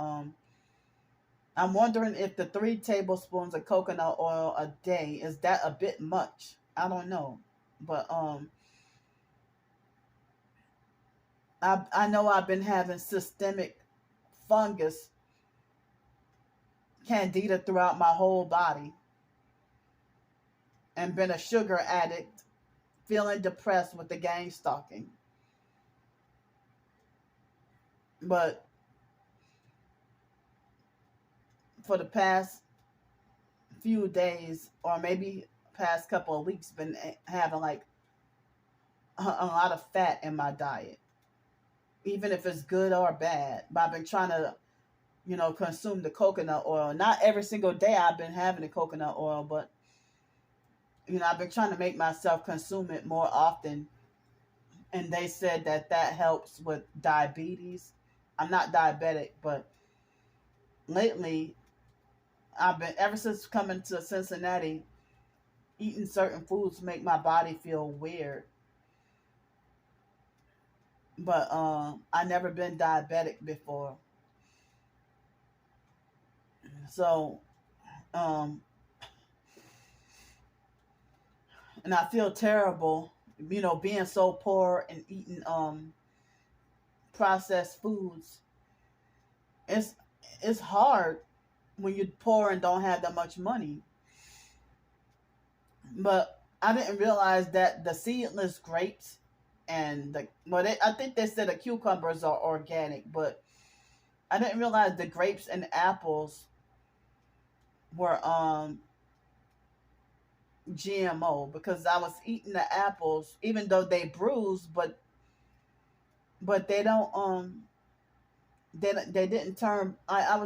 I'm wondering if the 3 tablespoons of coconut oil a day, is that a bit much? I don't know. But I know I've been having systemic fungus candida throughout my whole body and been a sugar addict, feeling depressed with the gang stalking. But for the past few days, or maybe past couple of weeks, been having like a lot of fat in my diet, even if it's good or bad. But I've been trying to, consume the coconut oil. Not every single day I've been having the coconut oil, but I've been trying to make myself consume it more often. And they said that that helps with diabetes. I'm not diabetic, but lately I've been, ever since coming to Cincinnati, eating certain foods make my body feel weird. But I never been diabetic before. So um and I feel terrible, being so poor and eating processed foods. It's it's hard when you're poor and don't have that much money. But I didn't realize that the seedless grapes and I think they said the cucumbers are organic, but I didn't realize the grapes and apples were GMO, because I was eating the apples even though they bruised, but they don't they didn't turn. I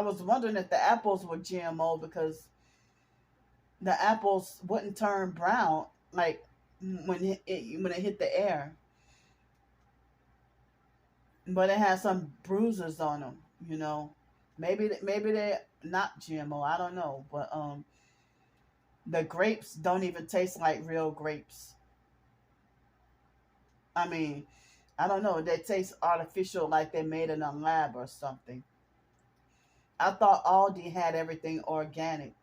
was wondering if the apples were GMO, because the apples wouldn't turn brown like when it hit the air, but it had some bruises on them. Maybe they're not GMO. I don't know, but the grapes don't even taste like real grapes. I mean, I don't know. They taste artificial, like they made in a lab or something. I thought Aldi had everything organic.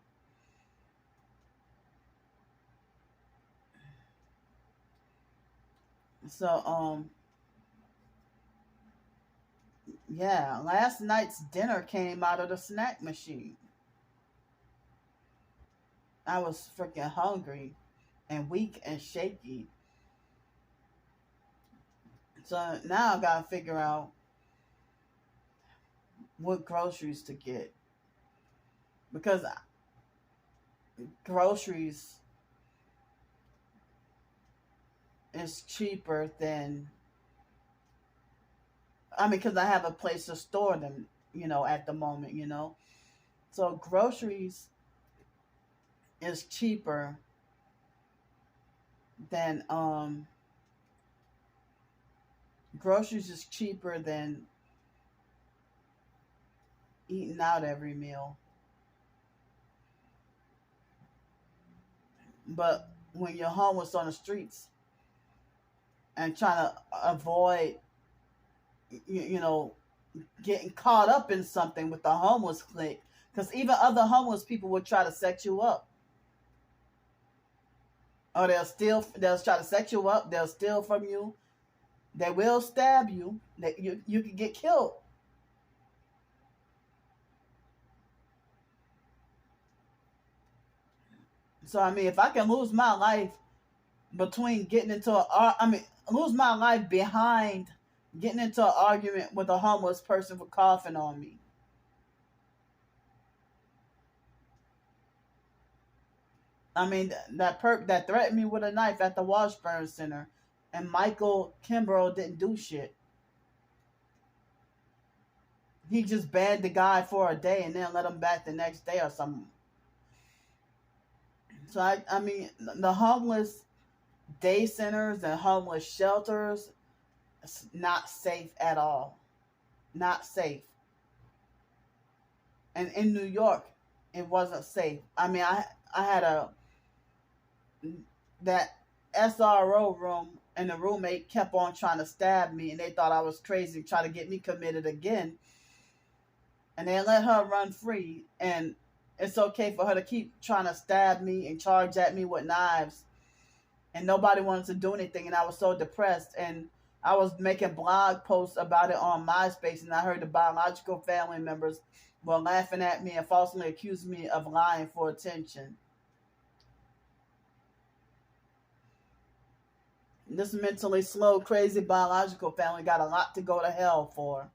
So yeah, last night's dinner came out of the snack machine. I was freaking hungry and weak and shaky. So now I gotta figure out what groceries to get, because groceries is cheaper than, I mean, because I have a place to store them, at the moment. So is cheaper than groceries is cheaper than eating out every meal. But when you're homeless on the streets and trying to avoid, you know, getting caught up in something with the homeless clique, because even other homeless people will try to set you up, or they'll try to set you up. They'll steal from you. They will stab you. That you can get killed. So I mean, if I can lose my life between getting into lose my life behind getting into an argument with a homeless person for coughing on me. I mean, that perp that threatened me with a knife at the Washburn Center, and Michael Kimbrough didn't do shit. He just banned the guy for a day and then let him back the next day or something. So I mean, the homeless day centers and homeless shelters, it's not safe at all. Not safe. And in New York, it wasn't safe. I mean, I had that SRO room, and the roommate kept on trying to stab me, and they thought I was crazy, trying to get me committed again. and they let her run free, and it's okay for her to keep trying to stab me and charge at me with knives, and nobody wanted to do anything, and I was so depressed, and I was making blog posts about it on MySpace, and I heard the biological family members were laughing at me and falsely accused me of lying for attention. This mentally slow, crazy biological family got a lot to go to hell for.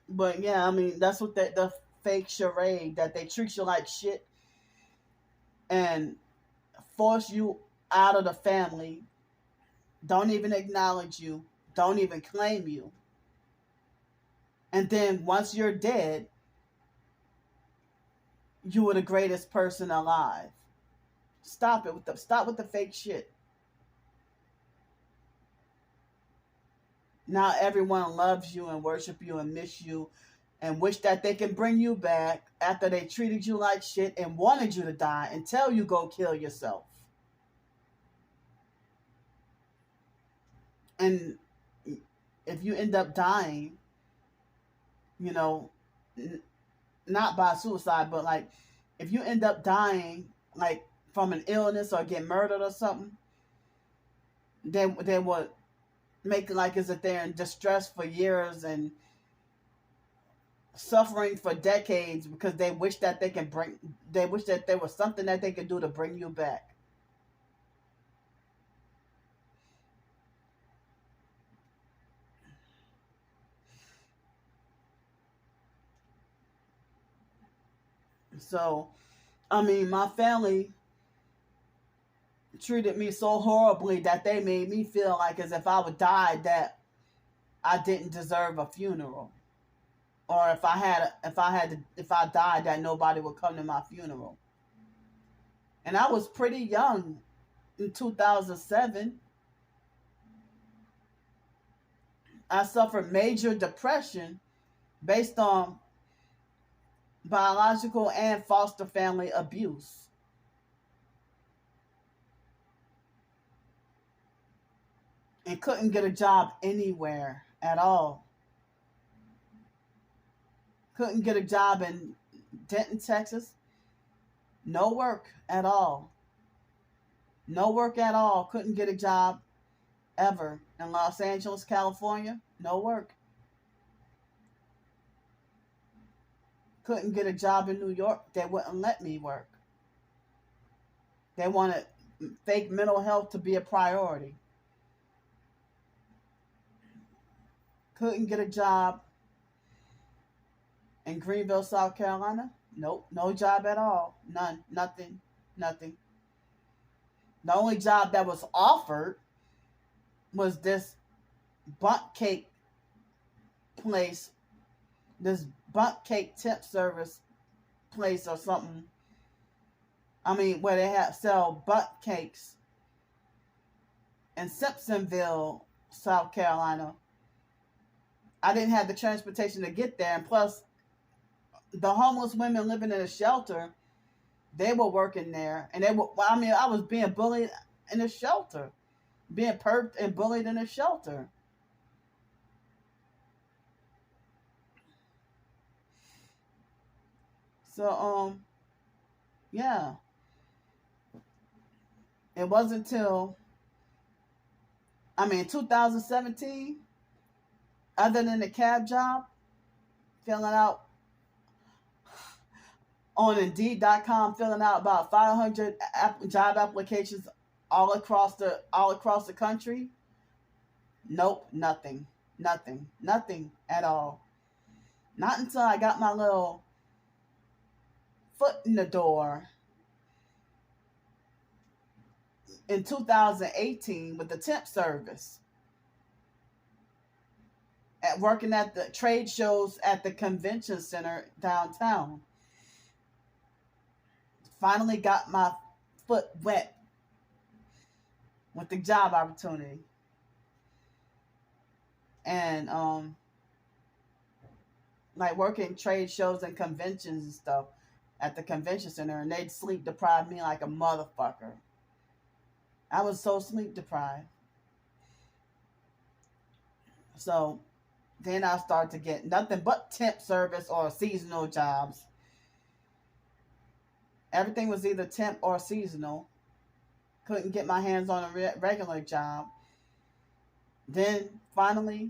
But yeah, I mean, that's what the fake charade that they treat you like shit and force you out of the family, don't even acknowledge you, don't even claim you. And then once you're dead, you were the greatest person alive. Stop with the fake shit. Now everyone loves you and worship you and miss you and wish that they can bring you back after they treated you like shit and wanted you to die and tell you go kill yourself. And if you end up dying, you know, not by suicide, but like if you end up dying like from an illness or get murdered or something, they would make it like as if they're in distress for years and suffering for decades because they wish that they wish that there was something that they could do to bring you back. So, I mean, my family treated me so horribly that they made me feel like as if I would die that I didn't deserve a funeral, or if I died that nobody would come to my funeral. And I was pretty young in 2007. I suffered major depression based on biological and foster family abuse. And couldn't get a job anywhere at all. Couldn't get a job in Denton, Texas. No work at all. No work at all. Couldn't get a job ever. In Los Angeles, California, no work. Couldn't get a job in New York. They wouldn't let me work. They wanted fake mental health to be a priority. Couldn't get a job in Greenville, South Carolina. Nope, no job at all. None, nothing, nothing. The only job that was offered was this bundt cake place, this bundt cake tip service place or something. I mean, where they sell bundt cakes in Simpsonville, South Carolina. I didn't have the transportation to get there, and plus, the homeless women living in a shelter, they were working there, and they were. I mean, I was being bullied in a shelter, being perped and bullied in a shelter. So, yeah, it wasn't until 2017, other than the cab job, filling out on Indeed.com, filling out about 500 job applications all across the country. Nope, nothing at all. Not until I got my little foot in the door in 2018 with the temp service, at working at the trade shows at the convention center downtown. Finally got my foot wet with the job opportunity. And like working trade shows and conventions and stuff at the convention center, and they'd sleep deprive me like a motherfucker. I was so sleep deprived. So then I started to get nothing but temp service or seasonal jobs. Everything was either temp or seasonal. Couldn't get my hands on a regular job. Then finally,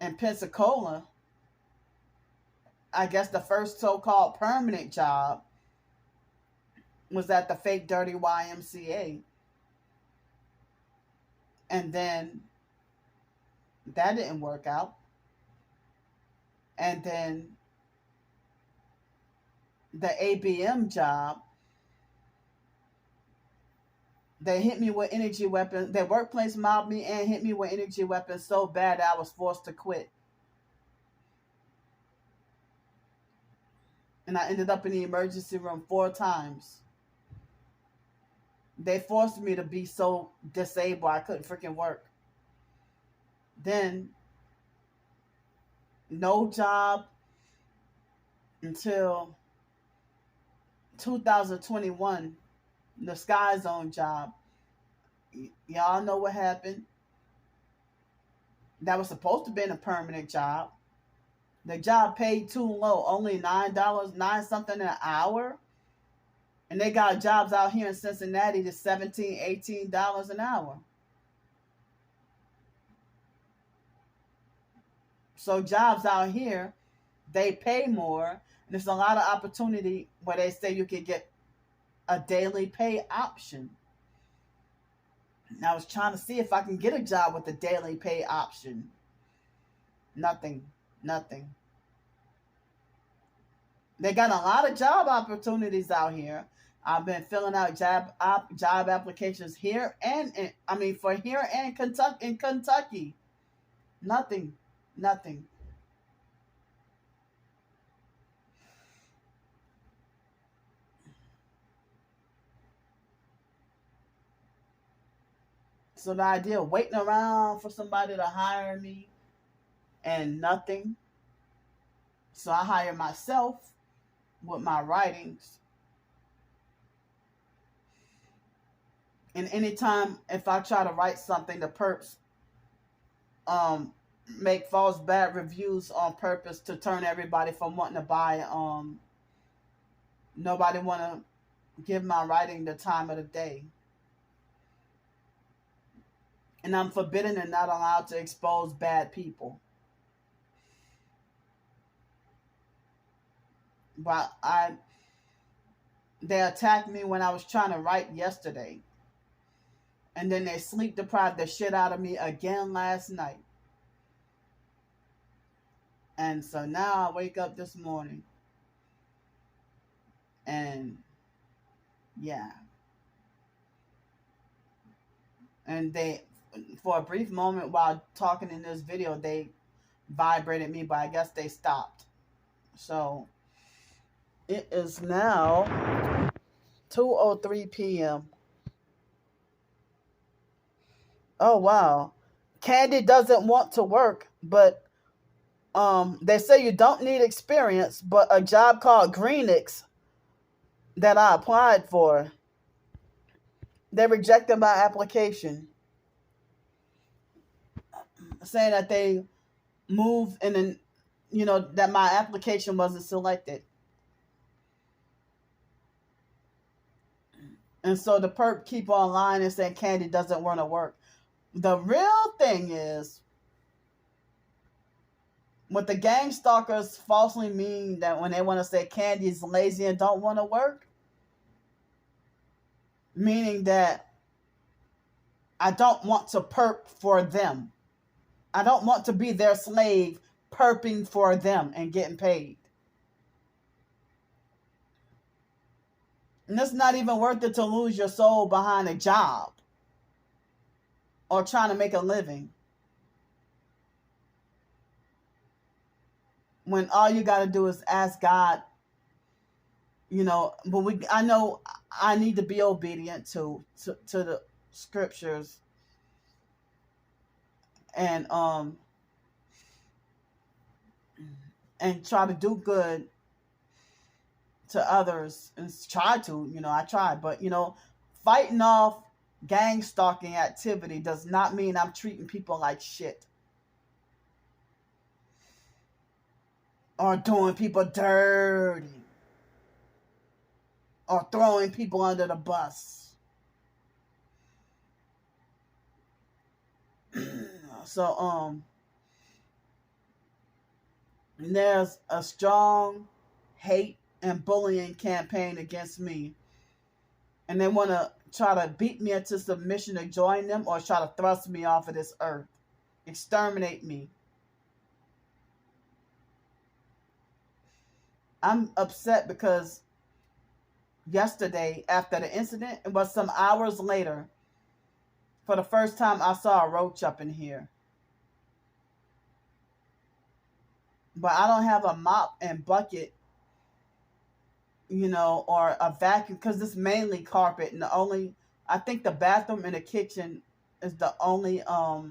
in Pensacola, I guess the first so-called permanent job was at the fake dirty YMCA. And then that didn't work out. And then the ABM job, they hit me with energy weapons. Their workplace mobbed me and hit me with energy weapons so bad that I was forced to quit. And I ended up in the emergency room 4 times. They forced me to be so disabled I couldn't freaking work. Then, no job until 2021, the Sky Zone job. Y'all know what happened. That was supposed to be a permanent job. The job paid too low, only $9, 9 something an hour. And they got jobs out here in Cincinnati to $17, $18 an hour. So jobs out here, they pay more. And there's a lot of opportunity where they say you can get a daily pay option. And I was trying to see if I can get a job with a daily pay option. Nothing. They got a lot of job opportunities out here. I've been filling out job applications here for here and Kentucky. Nothing. So the idea of waiting around for somebody to hire me and nothing. So I hire myself with my writings. And anytime if I try to write something, the perps make false bad reviews on purpose to turn everybody from wanting to buy. Nobody want to give my writing the time of the day. And I'm forbidden and not allowed to expose bad people. But they attacked me when I was trying to write yesterday. And then they sleep deprived the shit out of me again last night. And so now I wake up this morning. And yeah. And they, for a brief moment while talking in this video, they vibrated me, but I guess they stopped. So it is now 2:03 p.m. Oh, wow. Candy doesn't want to work, but they say you don't need experience, but a job called Greenix that I applied for, they rejected my application, saying that they moved and then, that my application wasn't selected. And so the perp keep on lying and saying Candy doesn't want to work. The real thing is, what the gang stalkers falsely mean that when they want to say Candy's lazy and don't want to work, meaning that I don't want to perp for them. I don't want to be their slave perping for them and getting paid. And it's not even worth it to lose your soul behind a job or trying to make a living, when all you got to do is ask God, but I know I need to be obedient to the scriptures. And and try to do good to others, and try to, I tried, but fighting off gang stalking activity does not mean I'm treating people like shit or doing people dirty or throwing people under the bus. So there's a strong hate and bullying campaign against me, and they want to try to beat me into submission to join them, or try to thrust me off of this earth, exterminate me. I'm upset because yesterday, after the incident, it was some hours later, for the first time I saw a roach up in here. But I don't have a mop and bucket, or a vacuum, because it's mainly carpet, and I think the bathroom and the kitchen is the only, I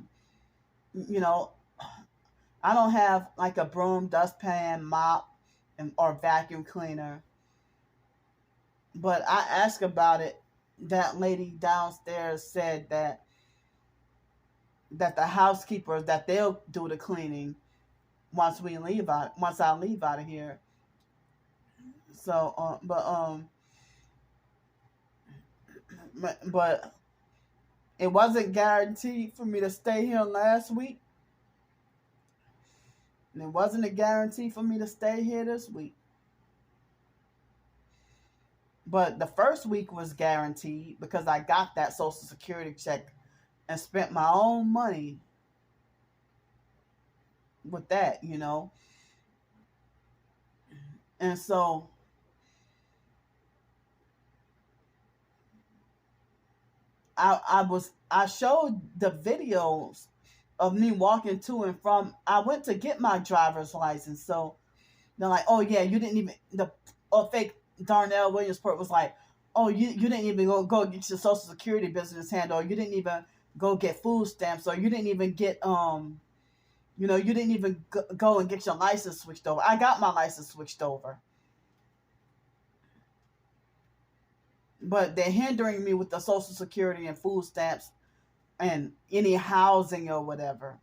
don't have like a broom, dustpan, mop, or vacuum cleaner. But I asked about it. That lady downstairs said that the housekeepers, that they'll do the cleaning once I leave out of here. So, but it wasn't guaranteed for me to stay here last week, and it wasn't a guarantee for me to stay here this week. But the first week was guaranteed because I got that Social Security check and spent my own money with that, And so I showed the videos of me walking to and from. I went to get my driver's license. So they're like, oh yeah, you didn't even, fake Darnell Williams was like, oh, you didn't even go get your Social Security business handle, or you didn't even go get food stamps, or you didn't even get you didn't even go and get your license switched over. I got my license switched over, but they're hindering me with the Social Security and food stamps and any housing or whatever.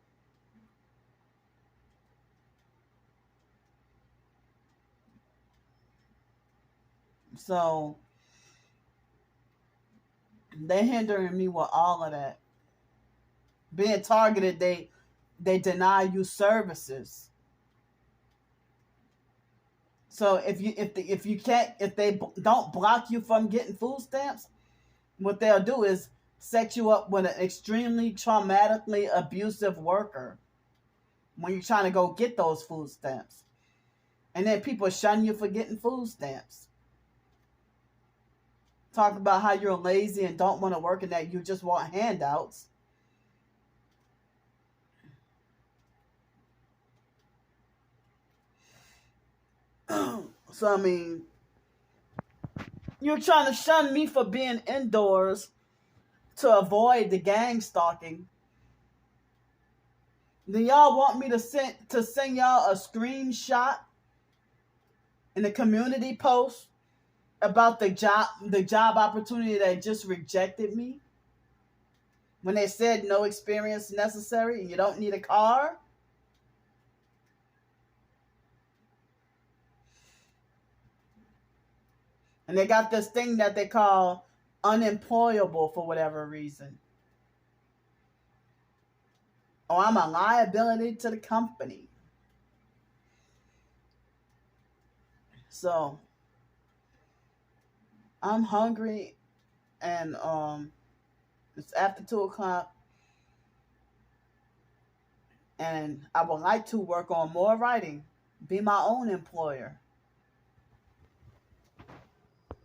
So they're hindering me with all of that. Being targeted, they deny you services. So if they don't block you from getting food stamps, what they'll do is set you up with an extremely traumatically abusive worker when you're trying to go get those food stamps. And then people shun you for getting food stamps. Talk about how you're lazy and don't want to work and that you just want handouts. So, I mean, you're trying to shun me for being indoors to avoid the gang stalking. Then y'all want me to send y'all a screenshot in the community post about the job opportunity that just rejected me when they said no experience necessary and you don't need a car? And they got this thing that they call unemployable for whatever reason. Oh, I'm a liability to the company. So I'm hungry, and it's after 2:00, and I would like to work on more writing, be my own employer.